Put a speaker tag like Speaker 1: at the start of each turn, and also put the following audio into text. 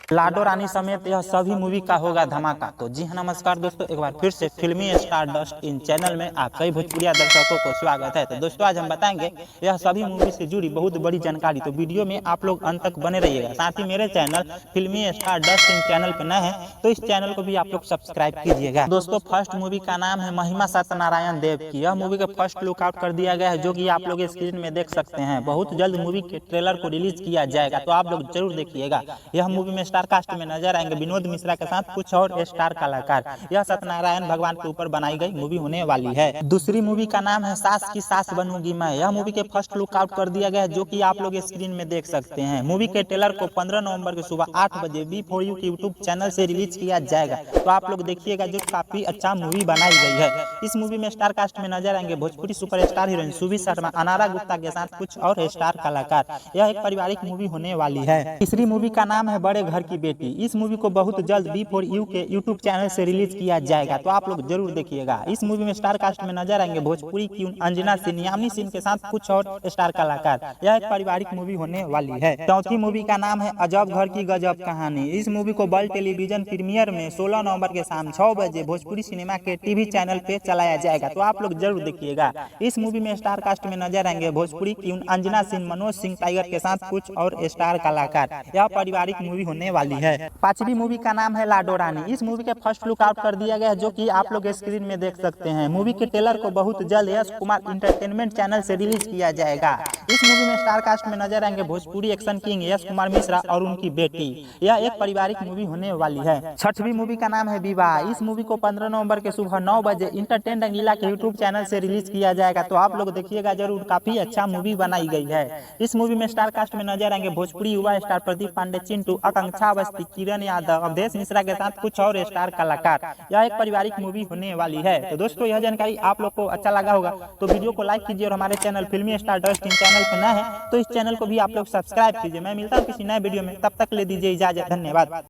Speaker 1: लाडो रानी समेत यह सभी मूवी का होगा धमाका। तो जी हाँ नमस्कार दोस्तों, एक बार फिर से फिल्मी स्टार डस्ट इन चैनल में आप सभी भोजपुरिया दर्शकों को स्वागत है। तो दोस्तों आज हम बताएंगे यह सभी मूवी से जुड़ी बहुत बड़ी जानकारी। तो वीडियो में आप लोग अंत तक बने रहिएगा। साथ ही मेरे चैनल फिल्मी स्टार डस्ट इन चैनल पर नए हैं तो इस चैनल को भी आप लोग सब्सक्राइब कीजिएगा। दोस्तों फर्स्ट मूवी का नाम है महिमा सत्यनारायण देव की। यह मूवी का फर्स्ट लुक आउट कर दिया गया है जो कि आप लोग स्क्रीन में देख सकते हैं। बहुत जल्द मूवी के ट्रेलर को रिलीज किया जाएगा तो आप लोग जरूर देखिएगा। यह मूवी में स्टार कास्ट में नजर आएंगे विनोद मिश्रा के साथ कुछ और स्टार कलाकार। यह सत्यनारायण भगवान के ऊपर बनाई गई मूवी होने वाली है। दूसरी मूवी का नाम है सास की सास बनूंगी मैं। यह मूवी के फर्स्ट लुक आउट कर दिया गया है जो कि आप लोग स्क्रीन में देख सकते हैं। मूवी के ट्रेलर को 15 नवंबर की सुबह 8 बजे V4U के यूट्यूब चैनल से रिलीज किया जाएगा तो आप लोग देखिएगा, जो काफी अच्छा मूवी बनाई गई है। इस मूवी में स्टार कास्ट में नजर आएंगे भोजपुरी सुपरस्टार हीरोइन सुभी शर्मा, अनारा गुप्ता के साथ कुछ और स्टार कलाकार। यह एक पारिवारिक मूवी होने वाली है। तीसरी मूवी का नाम है बड़े घर की बेटी। इस मूवी को बहुत जल्द V4U के यूट्यूब चैनल से रिलीज किया जाएगा तो आप लोग जरूर देखिएगा। इस मूवी में स्टार कास्ट में नजर आएंगे भोजपुरी की अंजना सिंह, यामिनी सिंह के साथ कुछ और स्टार कलाकार। यह एक पारिवारिक मूवी होने वाली है। चौथी मूवी का नाम है अजब घर की गजब कहानी। इस मूवी को वर्ल्ड टेलीविजन प्रीमियर में 16 नवंबर के शाम 6 बजे भोजपुरी सिनेमा के टीवी चैनल पे चलाया जाएगा तो आप लोग जरूर देखिएगा। इस मूवी में स्टार कास्ट में नजर आएंगे भोजपुरी की अंजना सिंह, मनोज सिंह टाइगर के साथ कुछ और स्टार कलाकार। यह पारिवारिक मूवी होने वाली है। पांचवी मूवी का नाम है लाडो रानी। इस मूवी के फर्स्ट लुक आउट कर दिया गया है जो कि आप लोग स्क्रीन में देख सकते हैं। मूवी के ट्रेलर को बहुत जल्द यश कुमार इंटरटेनमेंट चैनल से रिलीज किया जाएगा। इस मूवी में स्टार कास्ट में नजर आएंगे भोजपुरी एक्शन किंग यश कुमार मिश्रा और उनकी बेटी। यह एक पारिवारिक मूवी होने वाली है। छठवीं मूवी का नाम है विवाह। इस मूवी को 15 नवंबर के सुबह 9 बजे इंटरटेन रंगीला के यूट्यूब चैनल से रिलीज किया जाएगा तो आप लोग देखिएगा जरूर, काफी अच्छा मूवी बनाई गई है। इस मूवी में स्टार कास्ट में नजर आएंगे भोजपुरी युवा स्टार प्रदीप पांडे, चिंटू, आकांक्षा अवस्थी, किरण यादव, अवधेश मिश्रा के साथ कुछ और स्टार कलाकार। यह एक पारिवारिक मूवी होने वाली है। तो दोस्तों यह जानकारी आप लोग को अच्छा लगा होगा तो वीडियो को लाइक कीजिए और हमारे चैनल फिल्मी स्टार डस्ट इन चैनल पर नए हैं तो इस चैनल को भी आप लोग सब्सक्राइब कीजिए। मैं मिलता हूँ किसी नए वीडियो में, तब तक ले दीजिए इजाजत। धन्यवाद।